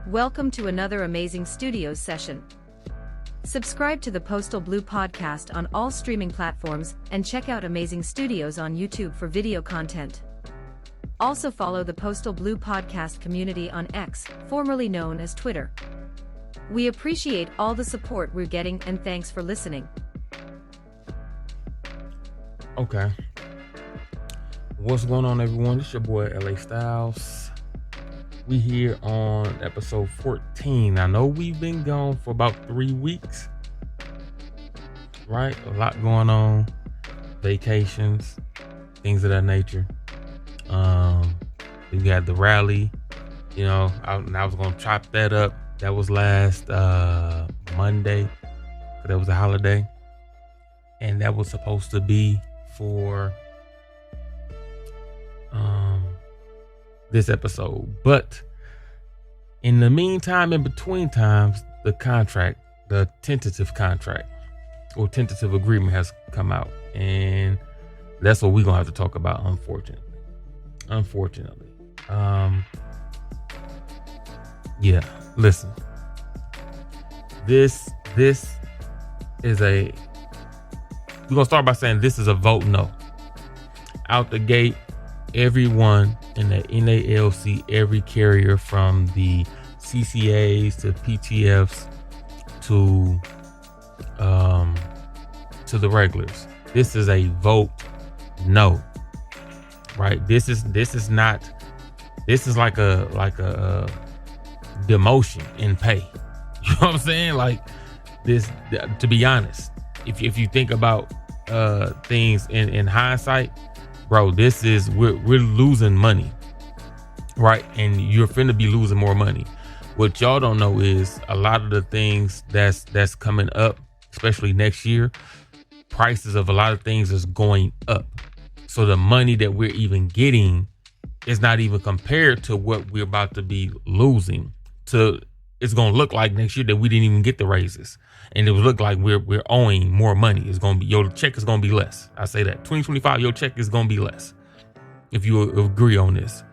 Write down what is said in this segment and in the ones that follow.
Welcome to another Amazing Studios session. Subscribe to the Postal Blue podcast on all streaming platforms and check out Amazing Studios on YouTube for video content. Also follow the Postal Blue podcast community on X, formerly known as Twitter. We appreciate all the support we're getting and thanks for listening. Okay. What's going on, everyone? It's your boy LA Styles. We here on episode 14. I know we've been gone for about 3 weeks, right? A lot going on, vacations, things of that nature. We had the rally, I was gonna chop that up. That was last Monday, that was a holiday, and that was supposed to be for this episode. But in the meantime, in between times, the tentative contract or tentative agreement has come out, and that's what we're gonna have to talk about, unfortunately. Listen, this is we're gonna start by saying this is a vote no. Out the gate, everyone in the NALC, every carrier from the CCAs to PTFs to the regulars, this is a vote no. Right? This is like a demotion in pay. You know what I'm saying? Like this, to be honest, if you think about things in hindsight, bro, this is we're losing money, right? And you're finna be losing more money. What y'all don't know is a lot of the things that's coming up, especially next year, prices of a lot of things is going up. So the money that we're even getting is not even compared to what we're about to be losing. It's gonna look like next year that we didn't even get the raises, and it would look like we're owing more money. It's gonna be, your check is gonna be less. I say that 2025, your check is gonna be less if you agree on this,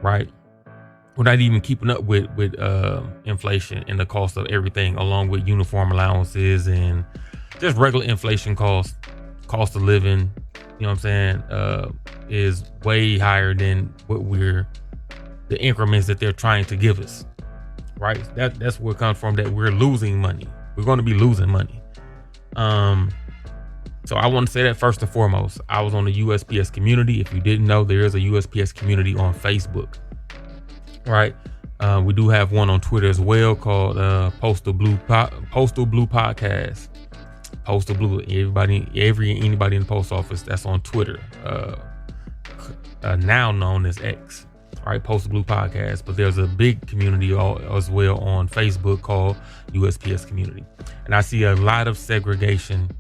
right? We're not even keeping up with inflation and the cost of everything, along with uniform allowances and just regular inflation cost of living. You know what I'm saying? Is way higher than the increments that they're trying to give us. Right? That's where it comes from, that we're losing money. We're going to be losing money. So I want to say that first and foremost. I was on the USPS community. If you didn't know, there is a USPS community on Facebook. Right? We do have one on Twitter as well called Postal Blue Podcast. Postal Blue. Anybody in the post office that's on Twitter, now known as X. Right, Postal Blue Podcast, but there's a big community as well on Facebook called USPS Community, and I see a lot of segregation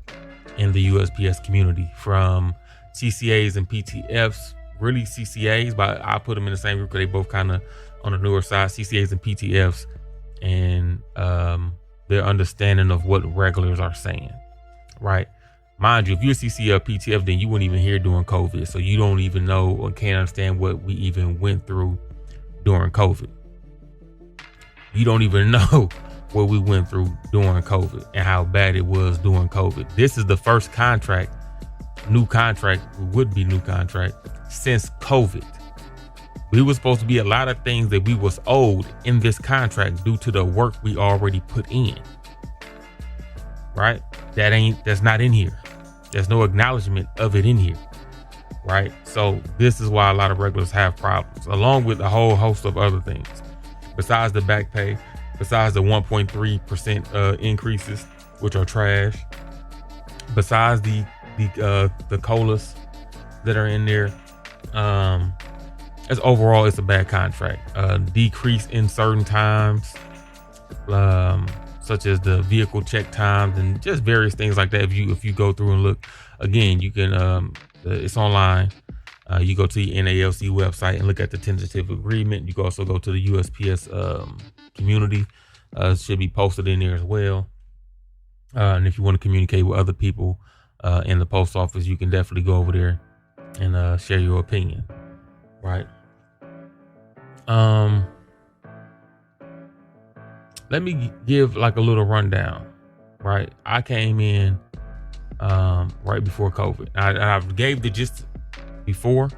in the USPS community from CCAs and PTFs. Really CCAs, but I put them in the same group because they both kind of on the newer side. CCAs and PTFs, and their understanding of what regulars are saying. Right. Mind you, if you're a CC or PTF, then you weren't even here during COVID. So you don't even know or can't understand what we even went through during COVID. You don't even know what we went through during COVID and how bad it was during COVID. This is the first new contract since COVID. We were supposed to be a lot of things that we was owed in this contract due to the work we already put in. Right? That's not in here. There's no acknowledgement of it in here. Right? So this is why a lot of regulars have problems, along with a whole host of other things. Besides the back pay, besides the 1.3% increases, which are trash. Besides the COLAs that are in there. As overall, it's a bad contract. Decrease in certain times. Such as the vehicle check times and just various things like that. If you go through and look again, you can it's online. You go to the NALC website and look at the tentative agreement. You can also go to the USPS community. It should be posted in there as well. And if you want to communicate with other people in the post office, you can definitely go over there and share your opinion. Right. let me give like a little rundown. Right, I came in right before COVID. I've gave the gist before,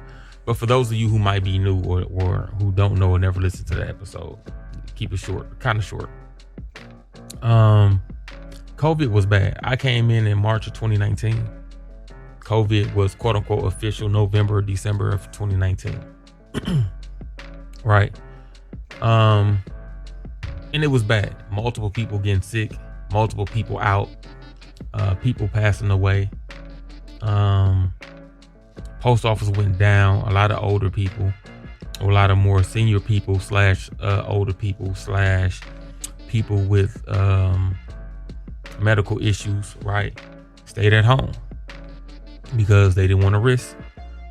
but for those of you who might be new or who don't know or never listened to the episode, keep it short, kind of short. COVID was bad. I came in March of 2019. COVID was quote unquote official November, December of 2019. Right. And it was bad. Multiple people getting sick, multiple people out, people passing away. Post office went down. A lot of older people, or a lot of more senior people / older people / people with medical issues, right, stayed at home because they didn't want to risk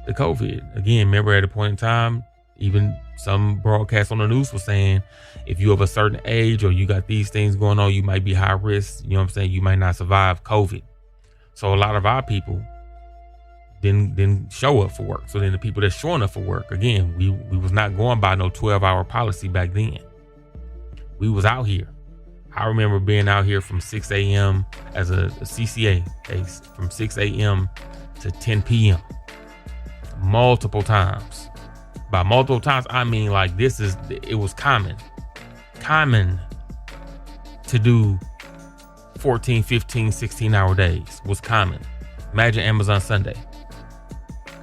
the COVID. Again, remember at a point in time, even some broadcasts on the news were saying, if you have a certain age or you got these things going on, you might be high risk. You know what I'm saying? You might not survive COVID. So a lot of our people didn't show up for work. So then the people that's showing up for work, again, we was not going by no 12-hour policy back then. We was out here. I remember being out here from 6 a.m. as a CCA case, from 6 a.m. to 10 p.m. multiple times. By multiple times, I mean like it was common to do 14, 15, 16-hour days was common. Imagine Amazon Sunday,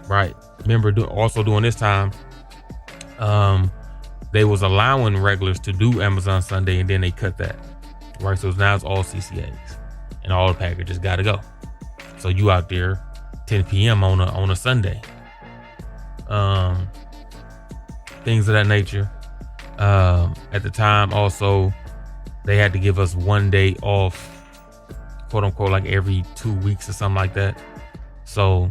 right? Remember also during this time, they was allowing regulars to do Amazon Sunday, and then they cut that, right? So now it's all CCAs, and all the packages got to go. So you out there 10 p.m. on a Sunday, things of that nature. At the time, also, they had to give us 1 day off, quote unquote, like every 2 weeks or something like that. So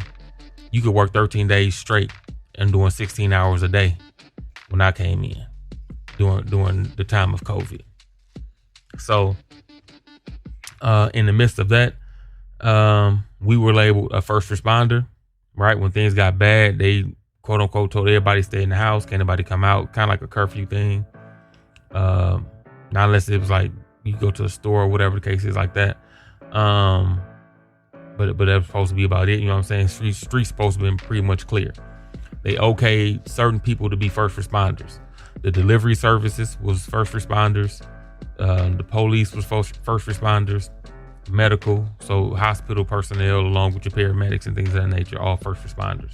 you could work 13 days straight and doing 16 hours a day when I came in during the time of COVID. So in the midst of that, we were labeled a first responder, right? When things got bad, they quote unquote told everybody stay in the house, can't nobody come out, kind of like a curfew thing. Not unless it was like you go to the store or whatever the case is like that. But that's supposed to be about it. You know what I'm saying? Streets supposed to be pretty much clear. They okayed certain people to be first responders. The delivery services was first responders. The police was first responders. Medical, so hospital personnel along with your paramedics and things of that nature, all first responders.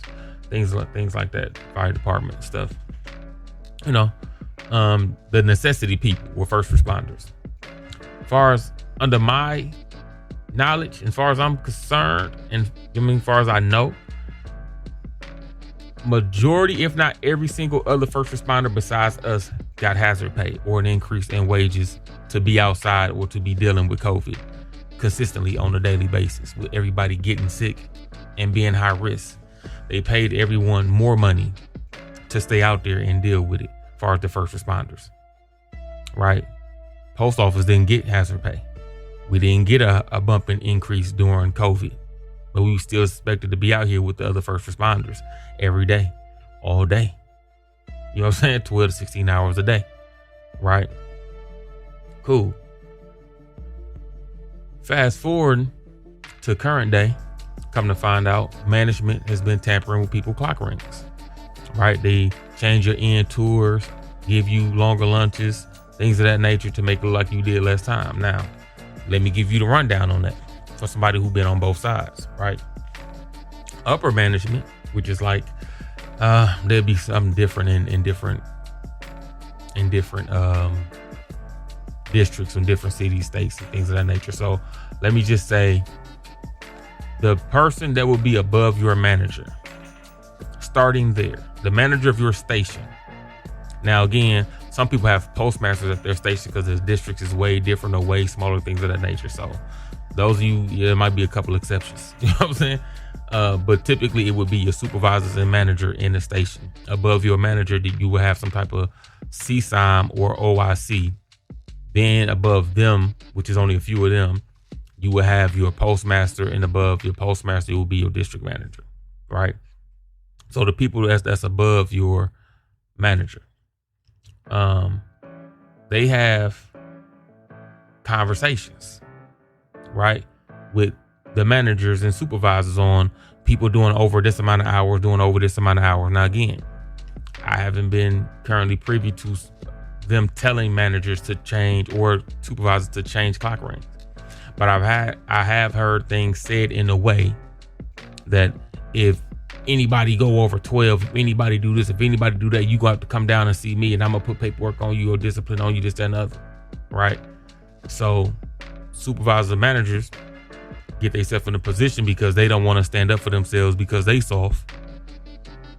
Things like that, fire department stuff. You know, the necessity people were first responders. As far as under my knowledge, as far as I'm concerned, and I mean, as far as I know, majority, if not every single other first responder besides us, got hazard pay or an increase in wages to be outside or to be dealing with COVID consistently on a daily basis, with everybody getting sick and being high risk. They paid everyone more money to stay out there and deal with it, as far as the first responders, right? Post office didn't get hazard pay. We didn't get a bump in increase during COVID, but we still expected to be out here with the other first responders every day, all day. You know what I'm saying? 12 to 16 hours a day, right? Cool. Fast forward to current day, come to find out management has been tampering with people's clock rings, right? They change your end tours, give you longer lunches, things of that nature to make it look like you did less time. Now, let me give you the rundown on that for somebody who's been on both sides, right? Upper management, which is like, there'd be something different in different districts and different cities, states, and things of that nature. So let me just say, the person that will be above your manager, starting there, the manager of your station. Now, again, some people have postmasters at their station because their districts is way different or way smaller, things of that nature. So those of you, there might be a couple exceptions. You know what I'm saying? But typically it would be your supervisors and manager in the station. Above your manager, you will have some type of CSIM or OIC. Then above them, which is only a few of them, you will have your postmaster, and above your postmaster, it will be your district manager, right? So the people that's above your manager, they have conversations, right, with the managers and supervisors on people doing over this amount of hours, doing over this amount of hours. Now, again, I haven't been currently privy to them telling managers to change or supervisors to change clock rings, but I have heard things said in a way that if anybody go over 12, if anybody do this, if anybody do that, you gonna have to come down and see me, and I'm gonna put paperwork on you or discipline on you, this, that, and other, right? So supervisors and managers get themselves in a position because they don't want to stand up for themselves because they soft.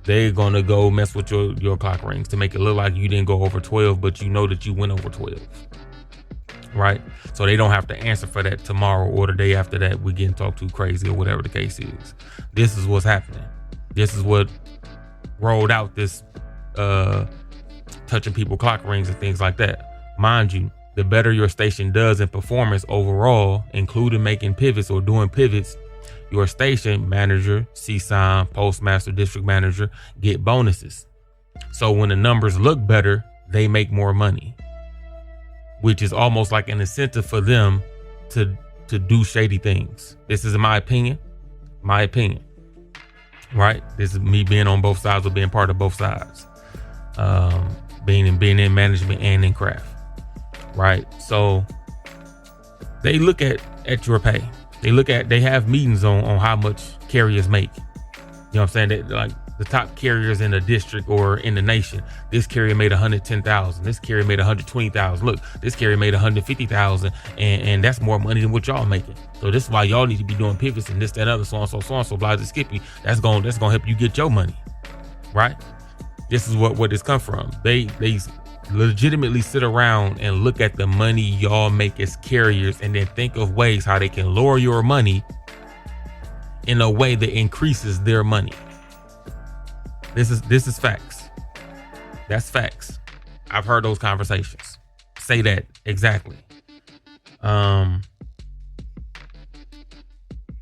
They're gonna go mess with your clock rings to make it look like you didn't go over 12, but you know that you went over 12, right? So they don't have to answer for that tomorrow or the day after that. We getting talked to crazy or whatever the case is. This is what's happening. This is what rolled out this touching people clock rings and things like that. Mind you, the better your station does in performance overall, including making pivots or doing pivots, your station manager, CSIM, postmaster, district manager get bonuses. So when the numbers look better, they make more money, which is almost like an incentive for them to do shady things. This is my opinion, right? This is me being on both sides or being part of both sides, being in management and in craft, right? So they look at your pay. They have meetings on how much carriers make. You know what I'm saying? They, like the top carriers in the district or in the nation. This carrier made 110,000. This carrier made 120,000. Look, this carrier made 150,000, and that's more money than what y'all making. So this is why y'all need to be doing pivots and this, that, other, so on, so blah, blah, skippy. That's gonna help you get your money, right? This is what this come from. They legitimately sit around and look at the money y'all make as carriers and then think of ways how they can lower your money in a way that increases their money. This is facts. That's facts. I've heard those conversations. Say that exactly.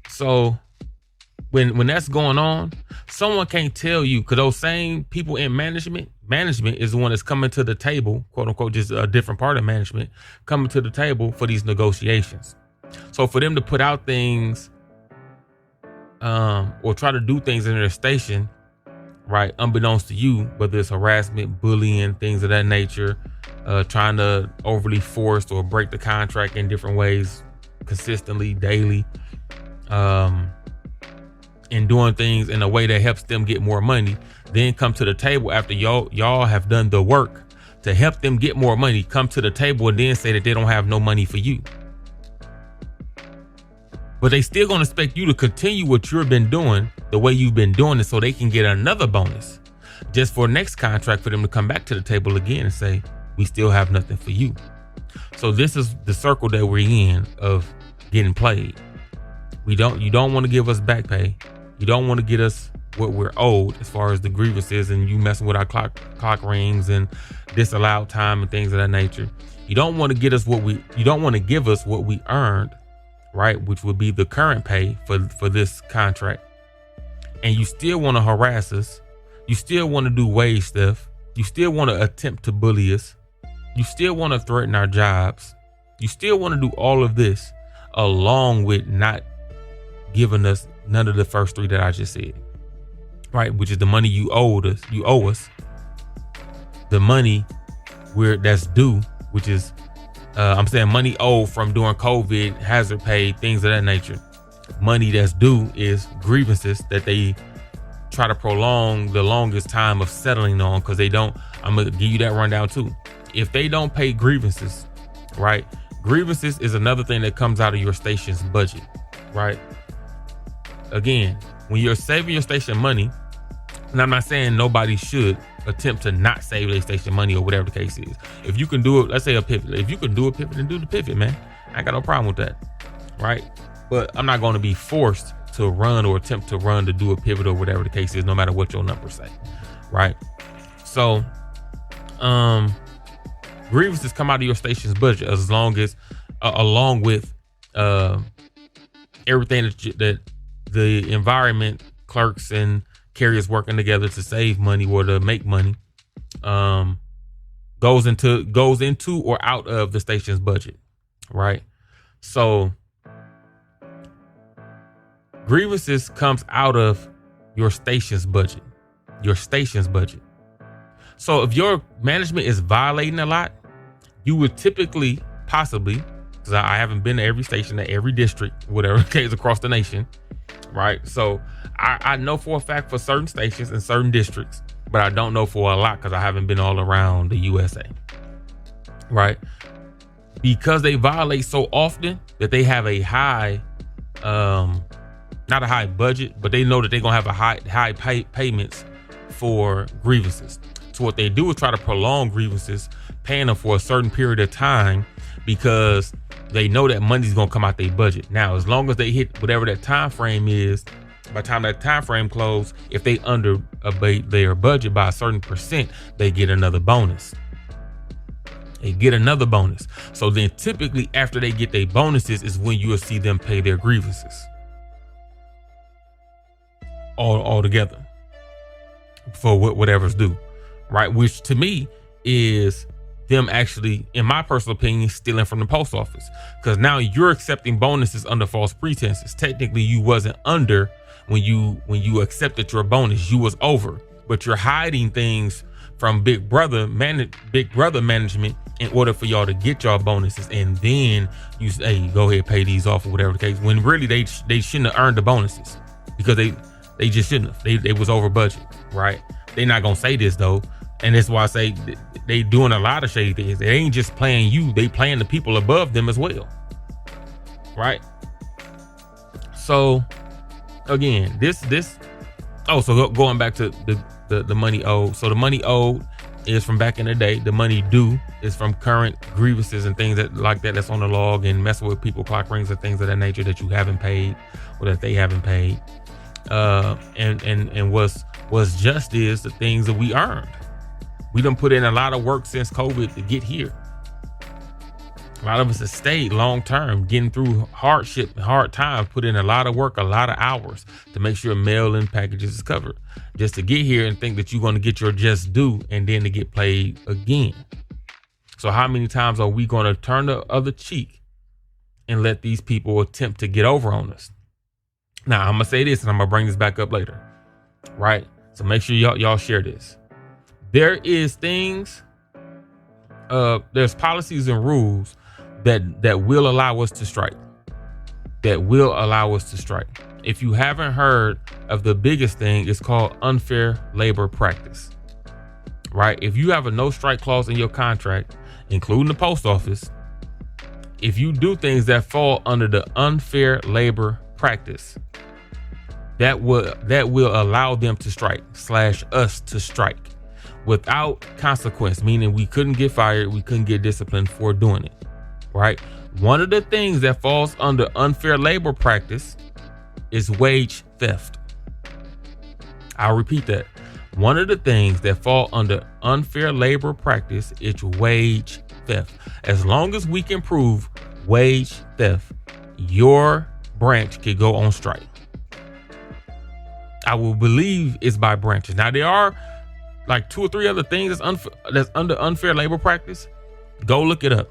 So when that's going on, someone can't tell you, because those same people in management is the one that's coming to the table, quote unquote, just a different part of management, coming to the table for these negotiations. So for them to put out things or try to do things in their station, right, unbeknownst to you, whether it's harassment, bullying, things of that nature, trying to overly force or break the contract in different ways consistently, daily, and doing things in a way that helps them get more money, then come to the table after y'all have done the work to help them get more money, come to the table and then say that they don't have no money for you. But they still gonna expect you to continue what you've been doing the way you've been doing it, so they can get another bonus just for next contract for them to come back to the table again and say, we still have nothing for you. So this is the circle that we're in of getting played. You don't want to give us back pay. You don't want to get us what we're owed as far as the grievances, and you messing with our clock rings and disallowed time and things of that nature. You don't want to give us what we earned, right? Which would be the current pay for this contract. And you still want to harass us. You still want to do wage stuff. You still want to attempt to bully us. You still want to threaten our jobs. You still want to do all of this along with not giving us none of the first three that I just said, right? Which is the money you owe us, the money that's due, which is, I'm saying money owed from during COVID, hazard pay, things of that nature. Money that's due is grievances that they try to prolong the longest time of settling on, because they don't. I'm gonna give you that rundown too. If they don't pay grievances, right? Grievances is another thing that comes out of your station's budget, right? Again, when you're saving your station money, and I'm not saying nobody should attempt to not save their station money or whatever the case is. If you can do it, let's say a pivot. If you can do a pivot, then do the pivot, man. I ain't got no problem with that, right? But I'm not going to be forced to run or attempt to run to do a pivot or whatever the case is, no matter what your numbers say, right? So, grievances come out of your station's budget as long as, along with everything that the environment, clerks and carriers working together to save money or to make money, goes into or out of the station's budget. right? So grievances comes out of your station's budget. So if your management is violating a lot, you would typically, possibly, because I haven't been to every station, at every district, whatever the case across the nation, right? So I know for a fact for certain stations and certain districts, but I don't know for a lot because I haven't been all around the USA, right? Because they violate so often that they have a high, not a high budget, but they know that they're gonna have a high payments for grievances. So what they do is try to prolong grievances, paying them for a certain period of time because they know that money's gonna come out their budget. Now, as long as they hit whatever that time frame is, by the time that time frame closes, if they under their budget by a certain percent, they get another bonus. So then typically after they get their bonuses is when you will see them pay their grievances all together for whatever's due, right? Which to me is them actually, in my personal opinion, stealing from the post office, because now you're accepting bonuses under false pretenses. Technically, you wasn't under when you accepted your bonus. You was over, but you're hiding things from Big Brother management in order for y'all to get y'all bonuses, and then you say, hey, go ahead, pay these off or whatever the case. When really they shouldn't have earned the bonuses because they just shouldn't have. They was over budget, right? They're not gonna say this though. And that's why I say they doing a lot of shady things. They ain't just playing you, they playing the people above them as well. Right? So again, so going back to the money owed. So the money owed is from back in the day. The money due is from current grievances and things that's on the log, and messing with people, clock rings and things of that nature that you haven't paid or that they haven't paid. And what's just is the things that we earned. We done put in a lot of work since COVID to get here. A lot of us have stayed long term, getting through hardship and hard times, put in a lot of work, a lot of hours to make sure mail-in packages is covered, just to get here and think that you're going to get your just due and then to get played again. So how many times are we going to turn the other cheek and let these people attempt to get over on us? Now, I'm going to say this and I'm going to bring this back up later, right? So make sure y'all share this. There is things, there's policies and rules that will allow us to strike. If you haven't heard of the biggest thing, it's called unfair labor practice, right? If you have a no strike clause in your contract, including the post office, if you do things that fall under the unfair labor practice, that will allow them to strike / us to strike without consequence, meaning we couldn't get fired, we couldn't get disciplined for doing it, right? One of the things that falls under unfair labor practice is wage theft. I'll repeat that. One of the things that fall under unfair labor practice is wage theft. As long as we can prove wage theft, your branch could go on strike. I will believe it's by branches. Now there are like 2 or 3 other things that's under unfair labor practice. Go look it up.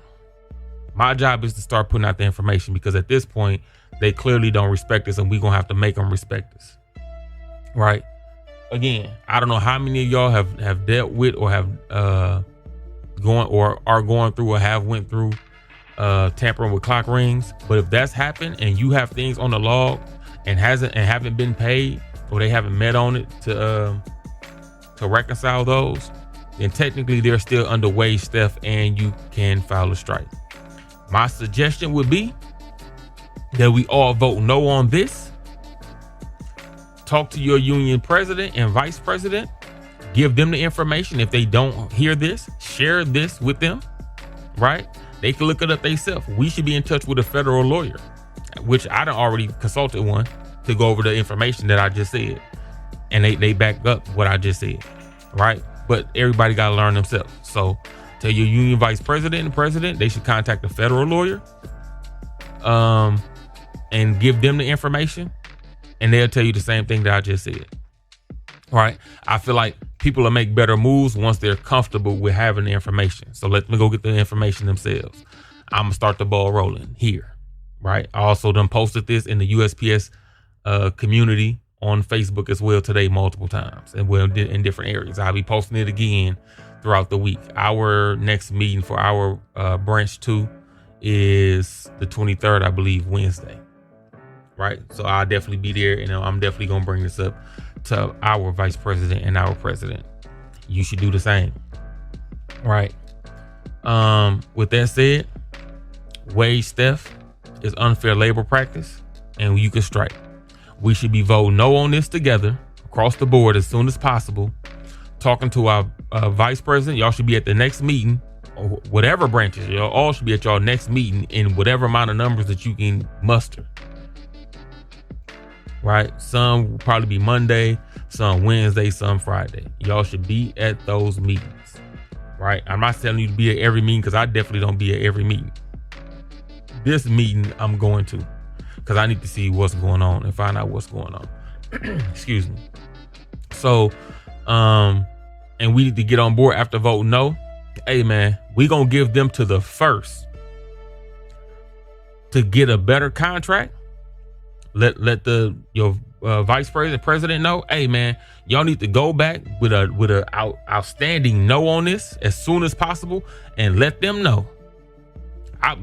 My job is to start putting out the information, because at this point they clearly don't respect us, and we're gonna have to make them respect us, right? Again, I don't know how many of y'all have dealt with or have are going through or have went through tampering with clock rings, but if that's happened and you have things on the log and haven't been paid, or they haven't met on it to reconcile those, then technically they're still under wage theft and you can file a strike. My suggestion would be that we all vote no on this. Talk to your union president and vice president. Give them the information. If they don't hear this, share this with them, right? They can look it up themselves. We should be in touch with a federal lawyer, which I done already consulted one to go over the information that I just said. And they back up what I just said, right? But everybody got to learn themselves. So tell your union vice president and president, they should contact a federal lawyer and give them the information, and they'll tell you the same thing that I just said. All right. I feel like people will make better moves once they're comfortable with having the information. So let me go get the information themselves. I'm gonna start the ball rolling here, right? I also done posted this in the USPS community on Facebook as well today multiple times, and in different areas. I'll be posting it again throughout the week. Our next meeting for our branch 2 is the 23rd, I believe, Wednesday, right? So I'll definitely be there, and I'm definitely gonna bring this up to our vice president and our president. You should do the same, right? With that said, wage theft is unfair labor practice, and you can strike. We should be voting no on this together across the board as soon as possible. Talking to our vice president, y'all should be at the next meeting, or whatever branches, y'all all should be at y'all next meeting in whatever amount of numbers that you can muster. Right? Some will probably be Monday, some Wednesday, some Friday. Y'all should be at those meetings. Right? I'm not telling you to be at every meeting, because I definitely don't be at every meeting. This meeting I'm going to, because I need to see what's going on and find out what's going on. Excuse me. So, and we need to get on board after voting no. Hey man, we gonna give them to the first to get a better contract. Let your vice president know. Hey man, y'all need to go back with a outstanding no on this as soon as possible, and let them know.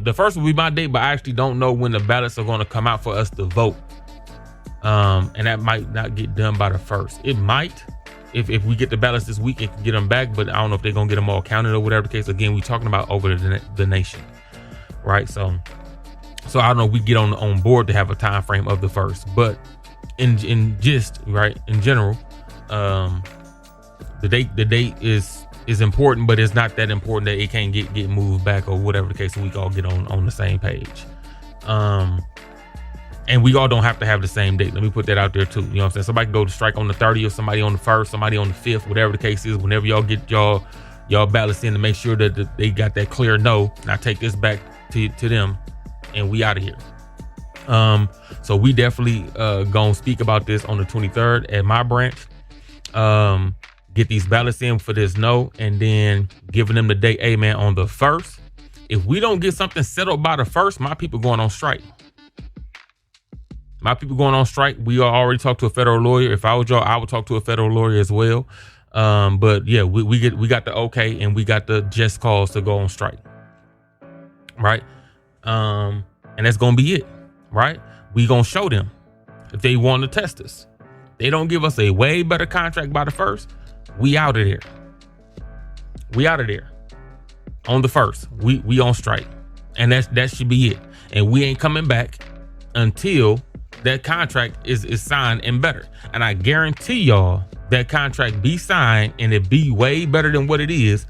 The first will be my date, but I actually don't know when the ballots are going to come out for us to vote. And that might not get done by the first. It might, if we get the ballots this week and can get them back, but I don't know if they're going to get them all counted or whatever the case. Again, we're talking about over the nation, right? So I don't know if we get on board to have a time frame of the first, but in gist, right, in general, the date is important, but it's not that important that it can't get moved back or whatever the case, so we can all get on the same page. And we all don't have to have the same date. Let me put that out there too. You know what I'm saying? Somebody can go to strike on the 30th, somebody on the 1st, somebody on the 5th, whatever the case is. Whenever y'all get y'all ballots in, to make sure that they got that clear no, and I take this back to them, and we out of here. So we definitely gonna speak about this on the 23rd at my branch. Get these ballots in for this no, and then giving them the date. Hey man, on the 1st, if we don't get something settled by the 1st, my people going on strike. We already talked to a federal lawyer. If I was y'all, I would talk to a federal lawyer as well. But yeah, we got the okay, and we got the just cause to go on strike, right? And that's gonna be it, right? We gonna show them if they want to test us. They don't give us a way better contract by the 1st. We out of there. On the 1st, we on strike, and that should be it. And we ain't coming back until that contract is signed and better. And I guarantee y'all that contract be signed and it be way better than what it is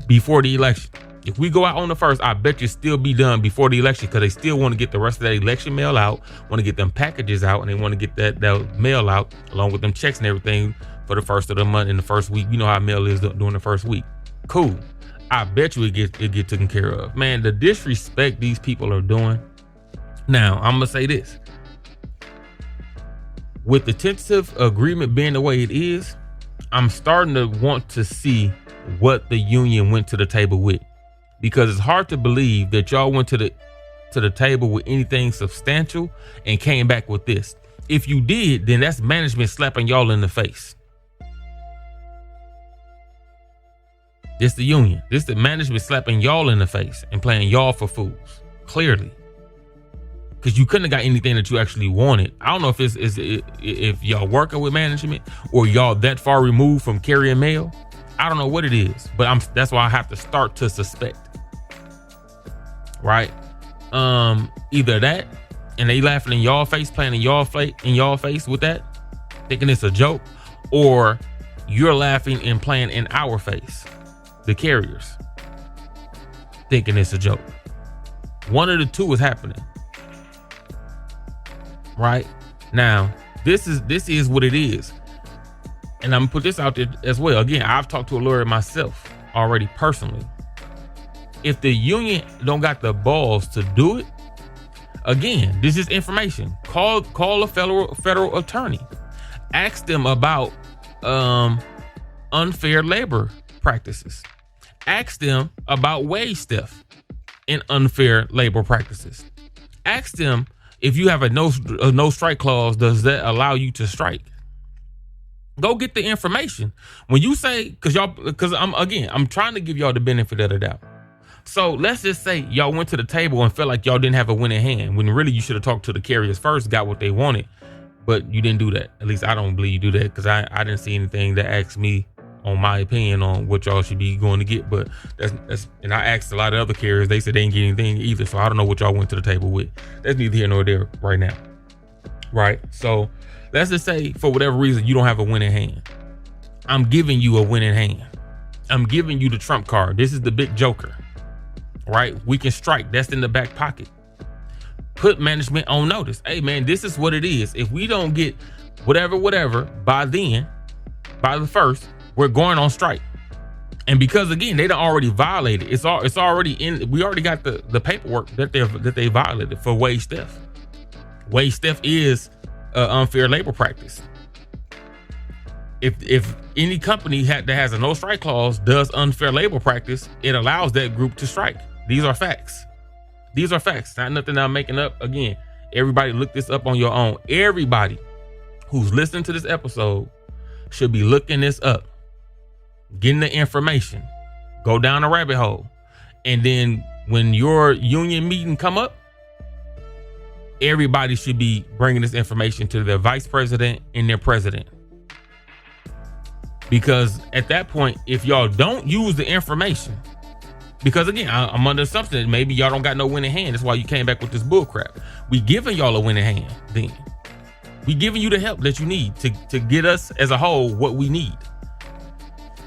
before the election. If we go out on the 1st, I bet you still be done before the election, because they still want to get the rest of that election mail out, want to get them packages out, and they want to get that mail out along with them checks and everything for the 1st of the month in the first week. You know how mail is during the first week. Cool. I bet you it get taken care of. Man, the disrespect these people are doing. Now, I'm going to say this. With the tentative agreement being the way it is, I'm starting to want to see what the union went to the table with, because it's hard to believe that y'all went to the table with anything substantial and came back with this. If you did, then that's management slapping y'all in the face. This the union. This the management slapping y'all in the face and playing y'all for fools. Clearly. Because you couldn't have got anything that you actually wanted. I don't know if y'all working with management or y'all that far removed from carrying mail. I don't know what it is, but that's why I have to start to suspect. Right? Either that, and they laughing in y'all face, playing in y'all face with that, thinking it's a joke, or you're laughing and playing in our face, the carriers, thinking it's a joke. One of the two is happening. Right now, this is what it is, and I'm gonna put this out there as well. Again, I've talked to a lawyer myself already personally. If the union don't got the balls to do it, again, this is information. Call a federal attorney, ask them about unfair labor practices, ask them about wage theft, in unfair labor practices. Ask them, if you have a no strike clause, does that allow you to strike? Go get the information. When you say, because I'm trying to give y'all the benefit of the doubt. So let's just say y'all went to the table and felt like y'all didn't have a winning hand, when really you should have talked to the carriers first, got what they wanted, but you didn't do that. At least I don't believe you do that, because I didn't see anything that asked me on my opinion on what y'all should be going to get. But that's and I asked a lot of other carriers, they said they didn't get anything either. So I don't know what y'all went to the table with. That's neither here nor there right now. Right? So let's just say for whatever reason you don't have a winning hand. I'm giving you a winning hand. I'm giving you the trump card. This is the big joker. Right? We can strike. That's in the back pocket. Put management on notice. Hey man, this is what it is. If we don't get whatever by the first, we're going on strike. And because again, they done already violated. It's already in. We already got the paperwork that they violated for wage theft. Wage theft is unfair labor practice. If any company that has a no strike clause does unfair labor practice, it allows that group to strike. These are facts. These are facts. Not nothing I'm making up. Again, everybody look this up on your own. Everybody who's listening to this episode should be looking this up, getting the information, go down a rabbit hole. And then when your union meeting come up, everybody should be bringing this information to their vice president and their president. Because at that point, if y'all don't use the information, because again, I'm under the assumption that maybe y'all don't got no winning hand. That's why you came back with this bull crap. We giving y'all a winning hand then. We giving you the help that you need to get us as a whole what we need.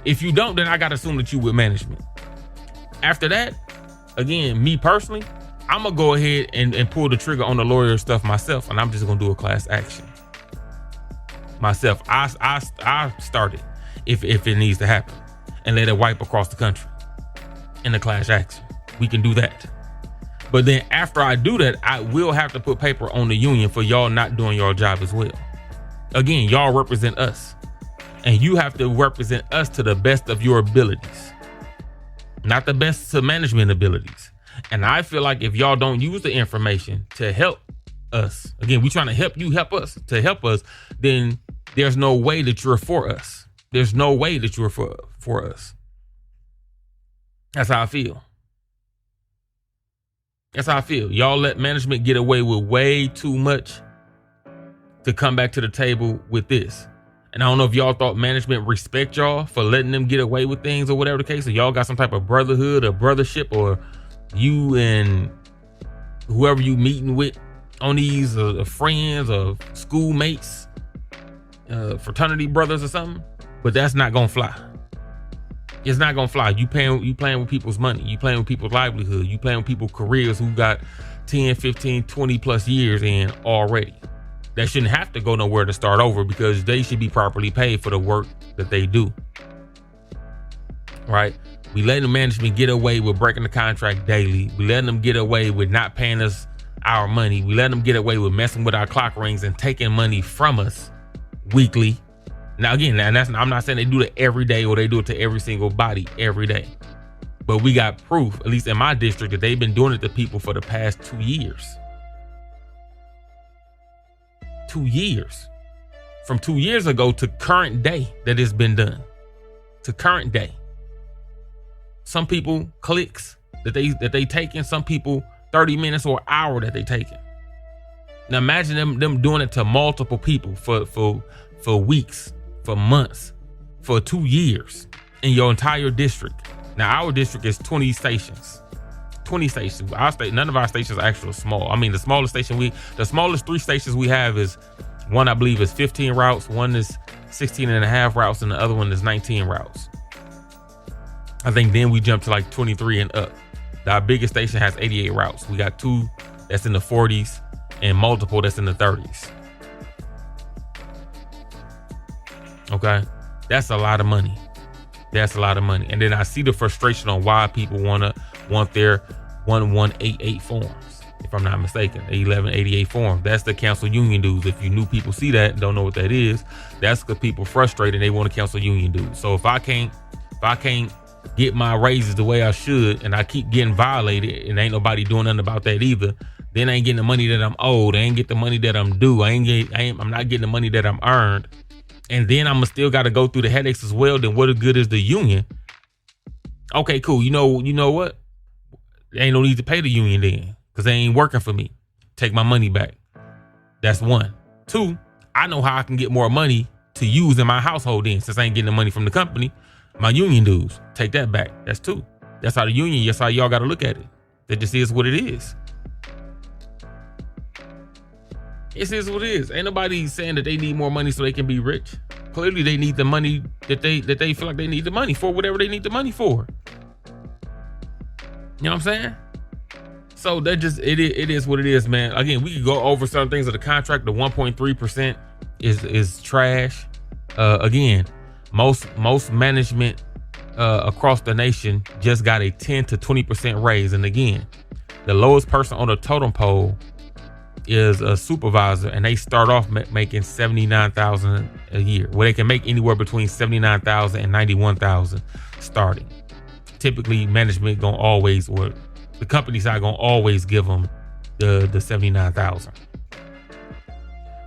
If you don't, then I got to assume that you with management. After that, again, me personally, I'm going to go ahead and pull the trigger on the lawyer stuff myself, and I'm just going to do a class action. Myself, I started if it needs to happen, and let it wipe across the country in a class action. We can do that. But then after I do that, I will have to put paper on the union for y'all not doing your job as well. Again, y'all represent us, and you have to represent us to the best of your abilities, not the best to management abilities. And I feel like if y'all don't use the information to help us, again, we trying to help you help us, then there's no way that you're for us. There's no way that you're for us. That's how I feel. That's how I feel. Y'all let management get away with way too much to come back to the table with this. And I don't know if y'all thought management respect y'all for letting them get away with things or whatever the case. So y'all got some type of brotherhood or brothership, or you and whoever you meeting with on these friends or schoolmates, fraternity brothers or something. But that's not gonna fly. It's not gonna fly. You playing with people's money. You playing with people's livelihood. You playing with people's careers who got 10, 15, 20 plus years in already. That shouldn't have to go nowhere to start over, because they should be properly paid for the work that they do. Right? We letting the management get away with breaking the contract daily. We letting them get away with not paying us our money. We letting them get away with messing with our clock rings and taking money from us weekly. Now again, I'm not saying they do it every day or they do it to every single body every day. But we got proof, at least in my district, that they've been doing it to people for the past 2 years. 2 years. From 2 years ago to current day that it's been done. To current day. Some people clicks that they taking, some people 30 minutes or an hour that they taking. Now imagine them doing it to multiple people for weeks, for months, for 2 years in your entire district. Now our district is 20 stations. 20 stations. None of our stations are actually small. I mean, the smallest 3 stations we have is one, I believe, is 15 routes. One is 16 and a half routes, and the other one is 19 routes. I think then we jump to like 23 and up. Our biggest station has 88 routes. We got 2 that's in the 40s and multiple that's in the 30s. Okay, that's a lot of money. That's a lot of money. And then I see the frustration on why people want their 1188 forms. If I'm not mistaken, the 1188 form. That's the cancel union dues. If you new people see that and don't know what that is, that's because people frustrated and they want to cancel union dues. So if I can't get my raises the way I should, and I keep getting violated, and ain't nobody doing nothing about that either, then I ain't getting the money that I'm owed. I ain't get the money that I'm due. I'm not getting the money that I'm earned. And then I'm still got to go through the headaches as well. Then what good is the union? Okay, cool. You know what? There ain't no need to pay the union then, because they ain't working for me. Take my money back. That's one. Two, I know how I can get more money to use in my household then, since I ain't getting the money from the company. My union dues, take that back. That's two. That's how the union, that's how y'all got to look at it. That just is what it is. It is what it is. Ain't nobody saying that they need more money so they can be rich. Clearly they need the money that they feel like they need the money for, whatever they need the money for. You know what I'm saying? So that just, it is what it is, man. Again, we could go over some things of the contract. The 1.3% is trash. Again, most management across the nation just got a 10 to 20% raise. And again, the lowest person on the totem pole is a supervisor, and they start off making $79,000 a year. Well, they can make anywhere between $79,000 and $91,000 starting. Typically, management gonna always, or the company side gonna always give them the $79,000,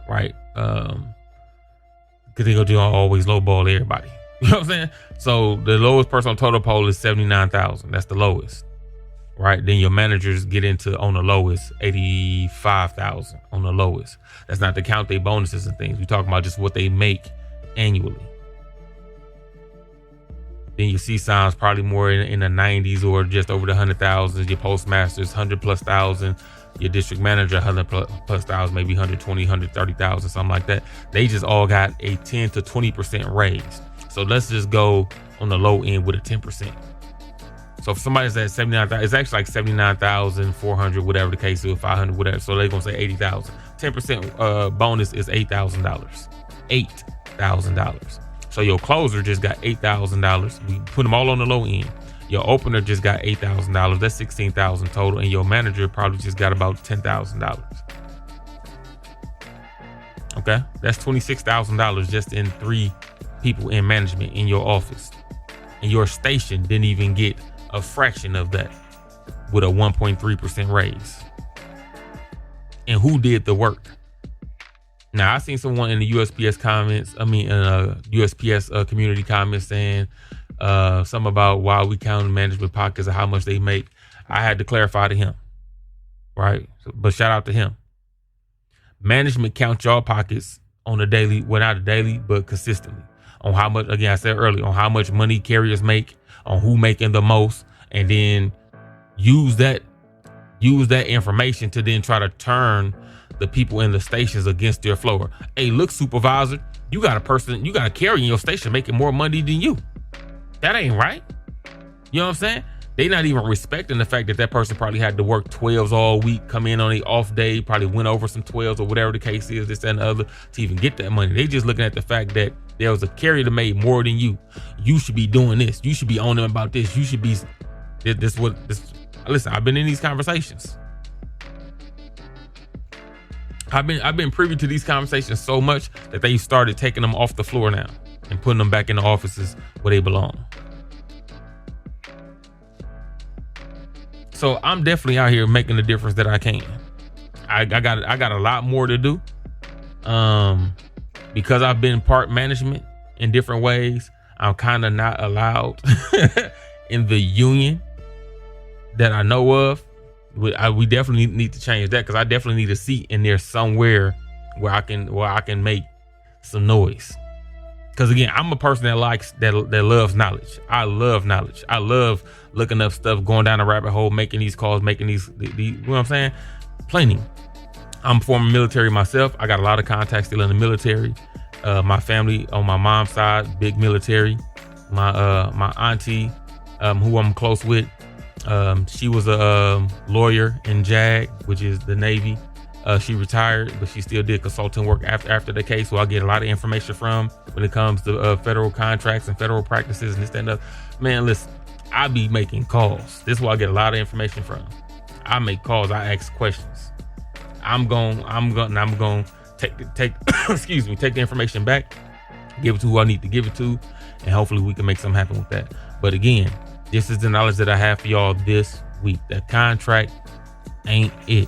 right? Because they gonna always lowball everybody. You know what I'm saying? So the lowest person on total poll is $79,000. That's the lowest, right? Then your managers get into, on the lowest, $85,000 on the lowest. That's not to count their bonuses and things. We talking about just what they make annually. Then your CSOMs probably more in the 90s or just over the 100,000. Your postmasters 100,000+. Your district manager 100,000+, maybe 120, 130,000, something like that. They just all got a 10 to 20% raise. So let's just go on the low end with a 10%. So if somebody's at 79,000, it's actually like 79,400, whatever the case is, 500, whatever. So they're gonna say 80,000. 10% bonus is $8,000. $8,000. So your closer just got $8,000. We put them all on the low end. Your opener just got $8,000. That's $16,000 total, and your manager probably just got about $10,000. Okay, that's $26,000 just in 3 people in management in your office, and your station didn't even get a fraction of that with a 1.3% raise. And who did the work? Now, I seen someone in the USPS comments, USPS community comments saying something about why we count management pockets and how much they make. I had to clarify to him, right? But shout out to him. Management count y'all pockets on a daily, well, not a daily, but consistently. On how much, again, I said earlier, on how much money carriers make, on who making the most, and then use that information to then try to turn the people in the stations against their floor. Hey, look, supervisor, you got a carrier in your station making more money than you. That ain't right. You know what I'm saying? They not even respecting the fact that that person probably had to work 12s all week, come in on a off day, probably went over some 12s or whatever the case is, this, that, and the other, to even get that money. They just looking at the fact that there was a carrier that made more than you. You should be doing this. You should be on them about this. You should be this. Listen, I've been in these conversations. I've been privy to these conversations so much that they started taking them off the floor now and putting them back in the offices where they belong. So I'm definitely out here making the difference that I can. I got a lot more to do. Because I've been part management in different ways, I'm kind of not allowed in the union that I know of. We definitely need to change that, because I definitely need a seat in there somewhere where I can make some noise. Because again, I'm a person that loves knowledge. I love knowledge. I love looking up stuff, going down a rabbit hole, making these calls, making these you know what I'm saying? Planning. I'm former military myself. I got a lot of contacts still in the military. My family on my mom's side, big military. My auntie, who I'm close with, she was a lawyer in JAG, which is the Navy. She retired, but she still did consulting work after the case. So I get a lot of information from when it comes to federal contracts and federal practices and this, that, and that. Man, listen, I be making calls. This is where I get a lot of information from. I make calls. I ask questions. I'm going take excuse me, take the information back, give it to who I need to give it to, and hopefully we can make something happen with that. But again, This is the knowledge that I have for y'all this week. That contract ain't it.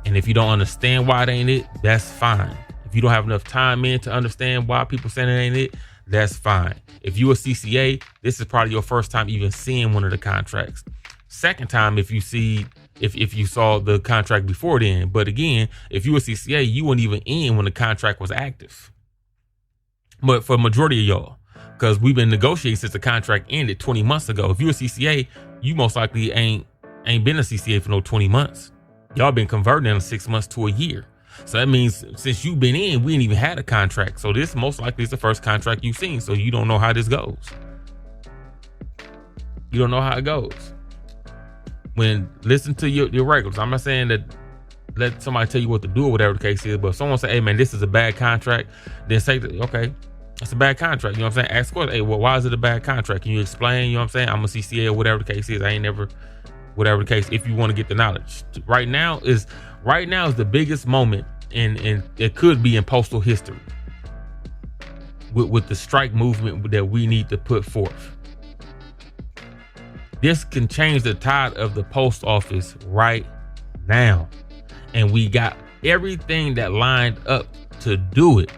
And if you don't understand why it ain't it, that's fine. If you don't have enough time in to understand why people saying it ain't it, that's fine. If you a CCA, this is probably your first time even seeing one of the contracts. Second time if you saw the contract before then. But again, if you a CCA, you weren't even in when the contract was active. But for majority of y'all, because we've been negotiating since the contract ended 20 months ago. If you're a CCA, you most likely ain't been a CCA for no 20 months. Y'all been converting in 6 months to a year. So that means since you've been in, we ain't even had a contract. So this most likely is the first contract you've seen. So you don't know how this goes. You don't know how it goes. When listen to your regulars, I'm not saying that let somebody tell you what to do or whatever the case is, but if someone say, hey man, this is a bad contract, then say, okay, it's a bad contract. You know what I'm saying? Ask questions. Hey, well, why is it a bad contract? Can you explain? You know what I'm saying? I'm a CCA or whatever the case is. I ain't never, whatever the case, if you want to get the knowledge. Right now is the biggest moment in it could be in postal history with the strike movement that we need to put forth. This can change the tide of the post office right now. And we got everything that lined up to do it.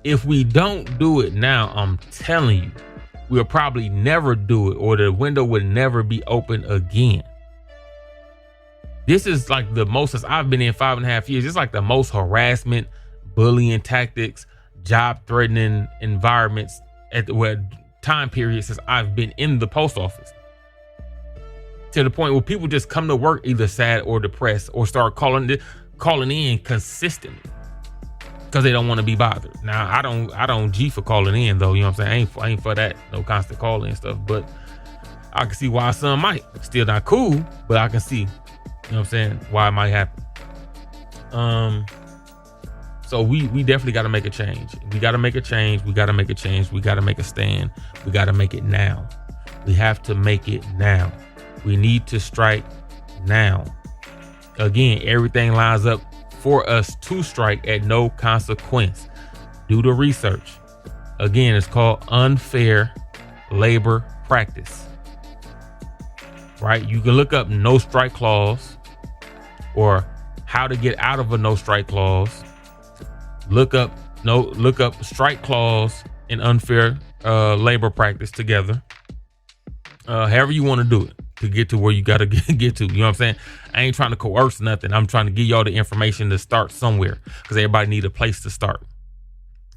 If we don't do it now, I'm telling you, we'll probably never do it, or the window would never be open again. This is like the most, since I've been in 5.5 years, it's like the most harassment, bullying tactics, job threatening environments at the time period since I've been in the post office. To the point where people just come to work either sad or depressed or start calling in consistently because they don't want to be bothered. Now I don't G for calling in though, you know what I'm saying? I ain't for that, no constant calling and stuff, but I can see why some might. Still not cool, but I can see, you know what I'm saying, why it might happen. So we definitely got to make a change. We got to make a change. We got to make a change. We got to make a stand. We got to make it now. We have to make it now. We need to strike now. Again, everything lines up for us to strike at no consequence. Do the research. Again, it's called unfair labor practice. Right? You can look up no strike clause or how to get out of a no strike clause. Look up strike clause and unfair labor practice together. However you want to do it to get to where you got to get to. You know what I'm saying? I ain't trying to coerce nothing. I'm trying to give y'all the information to start somewhere because everybody need a place to start.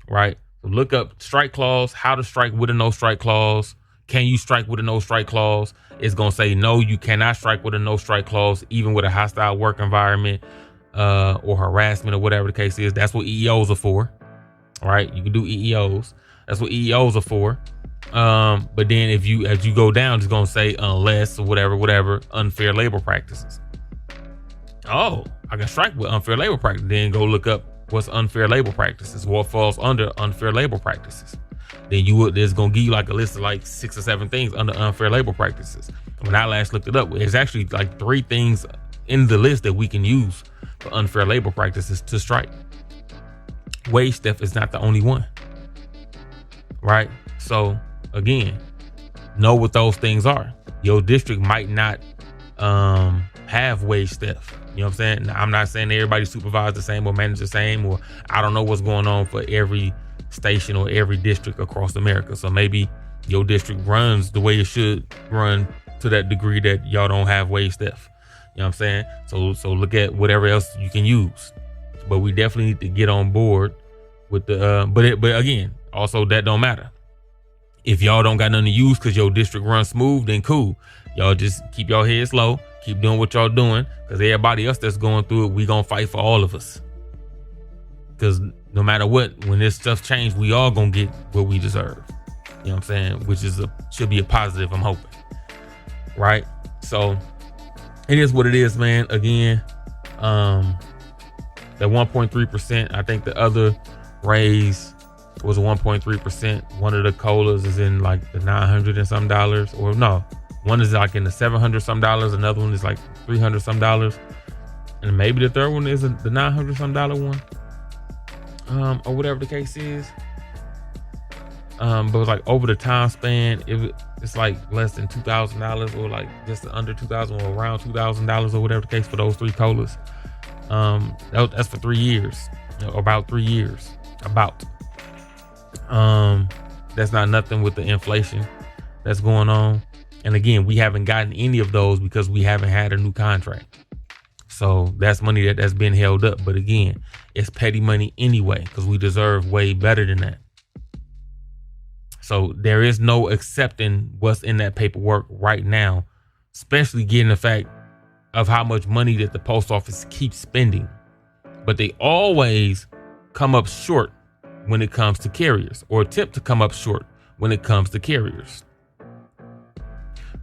Right? So look up strike clause, how to strike with a no strike clause. Can you strike with a no strike clause? It's going to say, no, you cannot strike with a no strike clause, even with a hostile work environment or harassment or whatever the case is. That's what EEOs are for. Right? You can do EEOs. That's what EEOs are for. But then as you go down, it's going to say unless or whatever, unfair labor practices. Oh, I can strike with unfair labor practice. Then go look up what's unfair labor practices, what falls under unfair labor practices. Then there's going to give you like a list of like 6 or 7 things under unfair labor practices. When I last looked it up, there's actually like 3 things in the list that we can use for unfair labor practices to strike. Wage theft is not the only one. Right? So again, know what those things are. Your district might not have wage theft. You know what I'm saying? Now, I'm not saying everybody supervised the same or managed the same, or I don't know what's going on for every station or every district across America. So maybe your district runs the way it should run to that degree that y'all don't have wage theft. You know what I'm saying? So look at whatever else you can use. But we definitely need to get on board with the but again, also that don't matter. If y'all don't got nothing to use because your district runs smooth, then cool. Y'all just keep your heads low, keep doing what y'all doing, because everybody else that's going through it, we gonna fight for all of us. Because no matter what, when this stuff change, we all gonna get what we deserve. You know what I'm saying? Which is should be a positive, I'm hoping. Right? So it is what it is, man. Again, that 1.3%, I think the other raise was a 1.3%. One of the colas is in like the $900 and some dollars, or no, one is like in the $700 some dollars. Another one is like $300 some dollars, and maybe the third one is the $900 some dollar one, or whatever the case is. But it was like over the time span, It's like less than $2,000 or like just under $2,000 or around $2,000 or whatever the case for those 3 COLAs. That's for 3 years, about 3 years. That's not nothing with the inflation that's going on. And again, we haven't gotten any of those because we haven't had a new contract. So that's money that's been held up. But again, it's petty money anyway, because we deserve way better than that. So there is no accepting what's in that paperwork right now, especially given the fact of how much money that the post office keeps spending. But they always come up short when it comes to carriers, or attempt to come up short when it comes to carriers.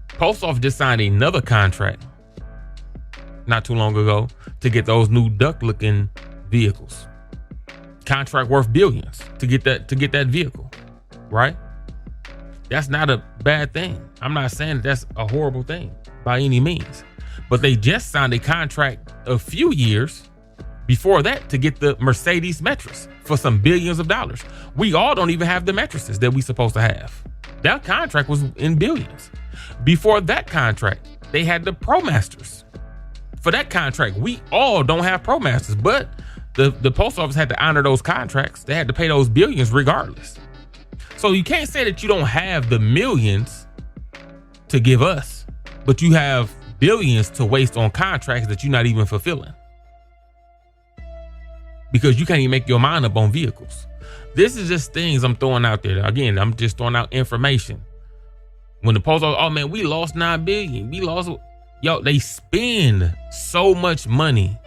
Post office just signed another contract not too long ago to get those new duck-looking vehicles. Contract worth billions to get that vehicle, right? That's not a bad thing. I'm not saying that's a horrible thing by any means, but they just signed a contract a few years before that to get the Mercedes Metris for some billions of dollars. We all don't even have the mattresses that we supposed to have. That contract was in billions. Before that contract, they had the ProMasters. For that contract, we all don't have ProMasters, but the post office had to honor those contracts. They had to pay those billions regardless. So you can't say that you don't have the millions to give us, but you have billions to waste on contracts that you're not even fulfilling, because you can't even make your mind up on vehicles. This is just things I'm throwing out there. Again, I'm just throwing out information. When the post office, oh man, we lost $9 billion. We lost, they spend so much money.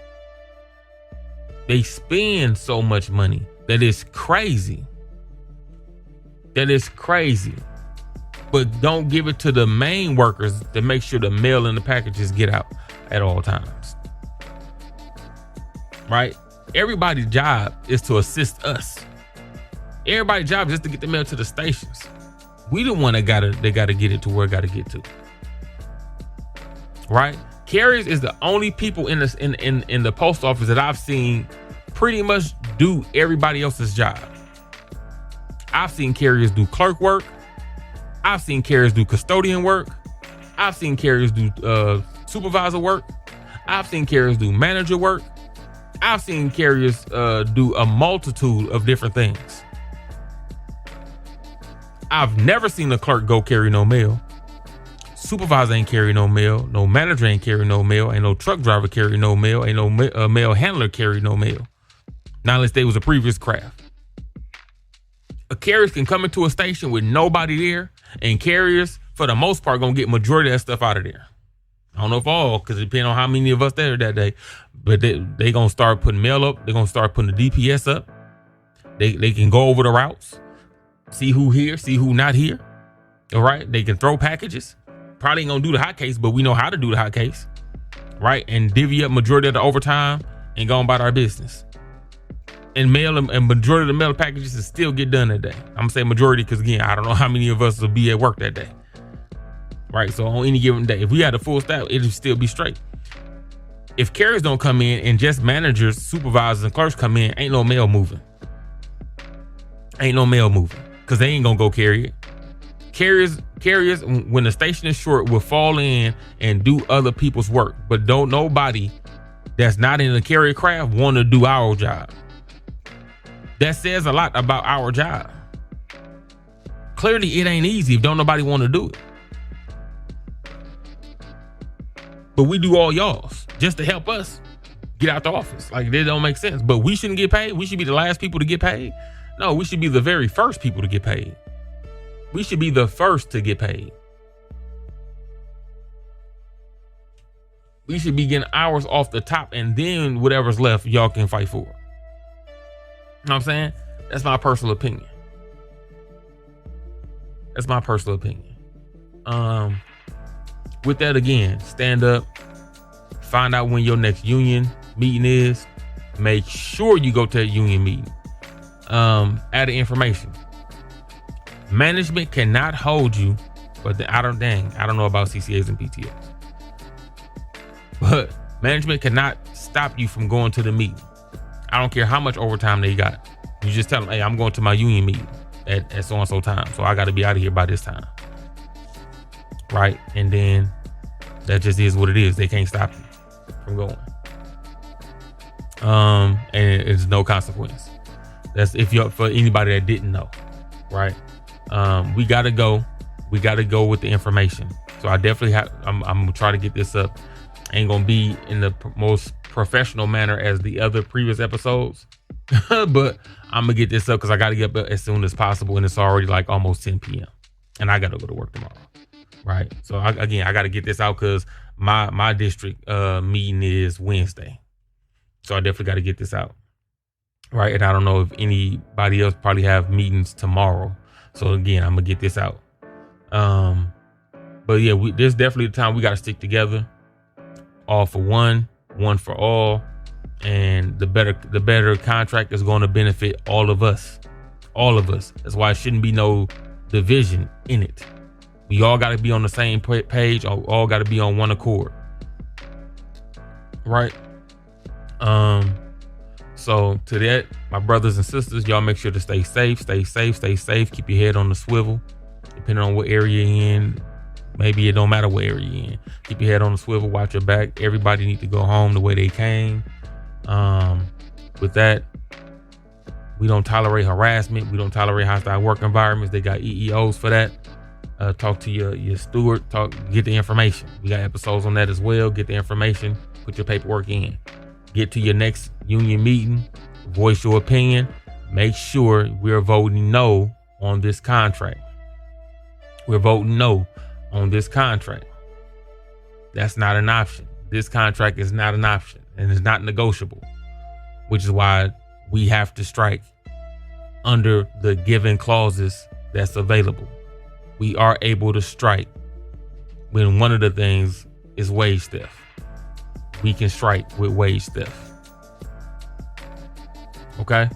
They spend so much money that is crazy. That is crazy. But don't give it to the main workers to make sure the mail and the packages get out at all times. Right? Everybody's job is to assist us. Everybody's job is just to get the mail to the stations. We the one that gotta get it to where it gotta get to. Right? Carriers is the only people in the post office that I've seen pretty much do everybody else's job. I've seen carriers do clerk work. I've seen carriers do custodian work. I've seen carriers do supervisor work. I've seen carriers do manager work. I've seen carriers do a multitude of different things. I've never seen a clerk go carry no mail. Supervisor ain't carry no mail. No manager ain't carry no mail. Ain't no truck driver carry no mail. Ain't no mail handler carry no mail. Not unless they was a previous craft. A carrier can come into a station with nobody there, and carriers, for the most part, gonna get majority of that stuff out of there. I don't know if all, because it depends on how many of us there that day, but they gonna start putting mail up. They're gonna start putting the DPS up. They can go over the routes, see who here, see who not here. All right, they can throw packages. Probably ain't gonna do the hot case, but we know how to do the hot case, right? And divvy up majority of the overtime and go about our business. And mail and majority of the mail packages will still get done that day. I'm gonna say majority because again, I don't know how many of us will be at work that day. Right, so on any given day, if we had a full staff, it'll still be straight. If carriers don't come in and just managers, supervisors, and clerks come in, ain't no mail moving. Ain't no mail moving because they ain't gonna go carry it. Carriers, when the station is short, will fall in and do other people's work. But don't nobody that's not in the carrier craft want to do our job. That says a lot about our job. Clearly, it ain't easy if don't nobody want to do it. But we do all y'all's just to help us get out the office. Like, that don't make sense. But we shouldn't get paid. We should be the last people to get paid. No, we should be the very first people to get paid. We should be the first to get paid. We should be getting ours off the top, and then whatever's left, y'all can fight for it. You know what I'm saying? That's my personal opinion. That's my personal opinion. With that, again, stand up, find out when your next union meeting is. Make sure you go to that union meeting. Add the information. Management cannot hold you, but I don't know about CCAs and PTOs. But management cannot stop you from going to the meeting. I don't care how much overtime they got. You just tell them, hey, I'm going to my union meeting at so-and-so time. So I got to be out of here by this time. right? And then that just is what it is. They can't stop you from going. And it's no consequence. That's if you're for anybody that didn't know, right? We gotta go with the information. So I definitely I'm gonna try to get this up. Ain't gonna be in the most professional manner as the other previous episodes, but I'm gonna get this up because I gotta get up as soon as possible, and it's already like almost 10 p.m. and I gotta go to work tomorrow, right? So I gotta get this out because my district meeting is Wednesday, so I definitely gotta get this out, right? And I don't know if anybody else probably have meetings tomorrow, so again, I'm gonna get this out. But yeah, there's definitely the time we gotta stick together. All for one for all, and the better contract is going to benefit all of us. That's why it shouldn't be no division in it. We all got to be on the same page. All got to be on one accord, right? So to that, my brothers and sisters, y'all make sure to stay safe. Keep your head on the swivel, depending on what area you're in. Maybe it don't matter what area you're in. Keep your head on the swivel, watch your back. Everybody need to go home the way they came. With that, we don't tolerate harassment. We don't tolerate hostile work environments. They got EEOs for that. Talk to your steward. Get the information. We got episodes on that as well. Get the information. Put your paperwork in. Get to your next union meeting. Voice your opinion. Make sure we're voting no on this contract. We're voting no on this contract. That's not an option. This contract is not an option, and it's not negotiable, which is why we have to strike under the given clauses that's available. We are able to strike when one of the things is wage theft. We can strike with wage theft. Okay?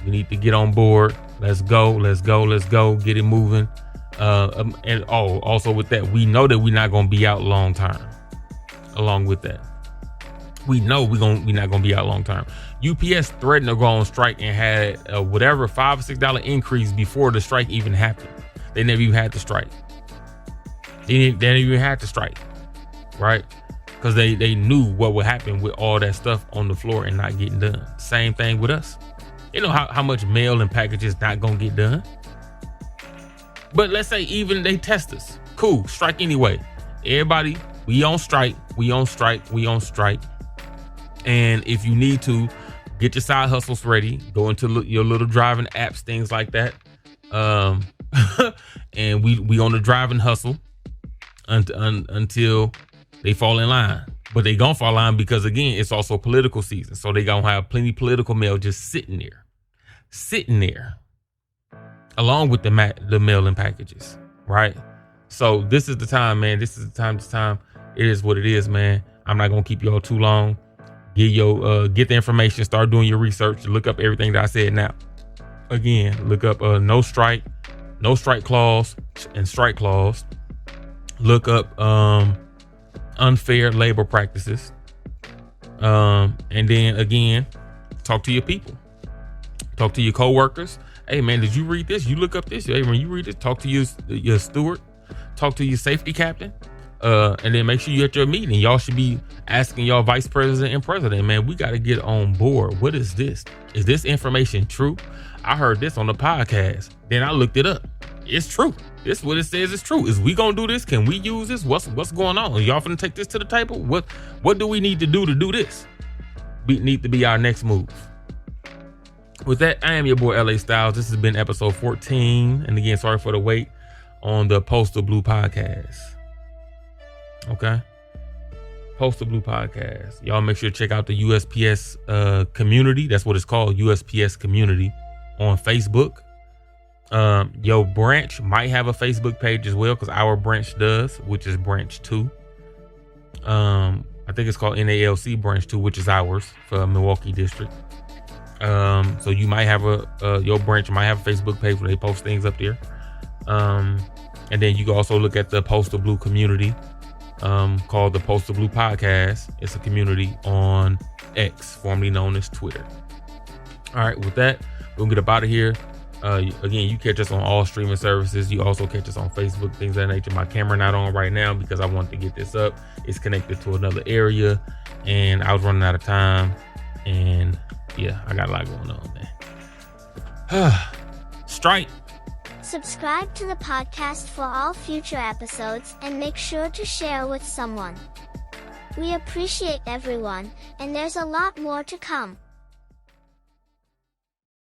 We need to get on board. Let's go. Get it moving. And also with that, we know that we're not going to be out long term. Along with that, we know we're not going to be out long term. UPS threatened to go on strike and had whatever $5 or $6 increase before the strike even happened. They never even had to strike. They didn't even have to strike, right? Because they knew what would happen with all that stuff on the floor and not getting done. Same thing with us. You know how much mail and packages not going to get done. But let's say even they test us. Cool, strike anyway. Everybody, we on strike. And if you need to, get your side hustles ready. Go into your little driving apps, things like that. And we on the driving hustle until they fall in line. But they gonna fall in line because, again, it's also political season. So they gonna have plenty political mail just sitting there. Along with the mail and packages, right? So this is the time, man. This is the time. It is what it is, man. I'm not gonna keep y'all too long. Get the information. Start doing your research. Look up everything that I said now. Again, look up no strike clause and strike clause. Look up unfair labor practices. And then again, talk to your people. Talk to your coworkers. Hey man, did you read this? You look up this. Hey, when you read this, talk to your steward, talk to your safety captain, and then make sure you're at your meeting. Y'all should be asking y'all vice president and president, man, we got to get on board. What is this? Is this information true? I heard this on the podcast. Then I looked it up. It's true. This is what it says is true. Is we gonna do this? Can we use this? What's going on? Are y'all finna take this to the table? What do we need to do this? We need to be our next move. With that, I am your boy LA Styles. This has been episode 14. And again, sorry for the wait on the Postal Blue podcast. Okay. Postal Blue podcast. Y'all make sure to check out the USPS community. That's what it's called, USPS community on Facebook. Your branch might have a Facebook page as well, because our branch does, which is branch 2. I think it's called NALC branch 2, which is ours for Milwaukee district. So you might have your branch might have a Facebook page where they post things up there. And then you can also look at the Postal Blue community, called the Postal Blue Podcast. It's a community on X, formerly known as Twitter. All right, with that, we'll get up out of here. Again, you catch us on all streaming services. You also catch us on Facebook, things of that nature. My camera not on right now because I wanted to get this up. It's connected to another area, and I was running out of time. And yeah, I got a lot going on, man. Strike. Subscribe to the podcast for all future episodes and make sure to share with someone. We appreciate everyone, and there's a lot more to come.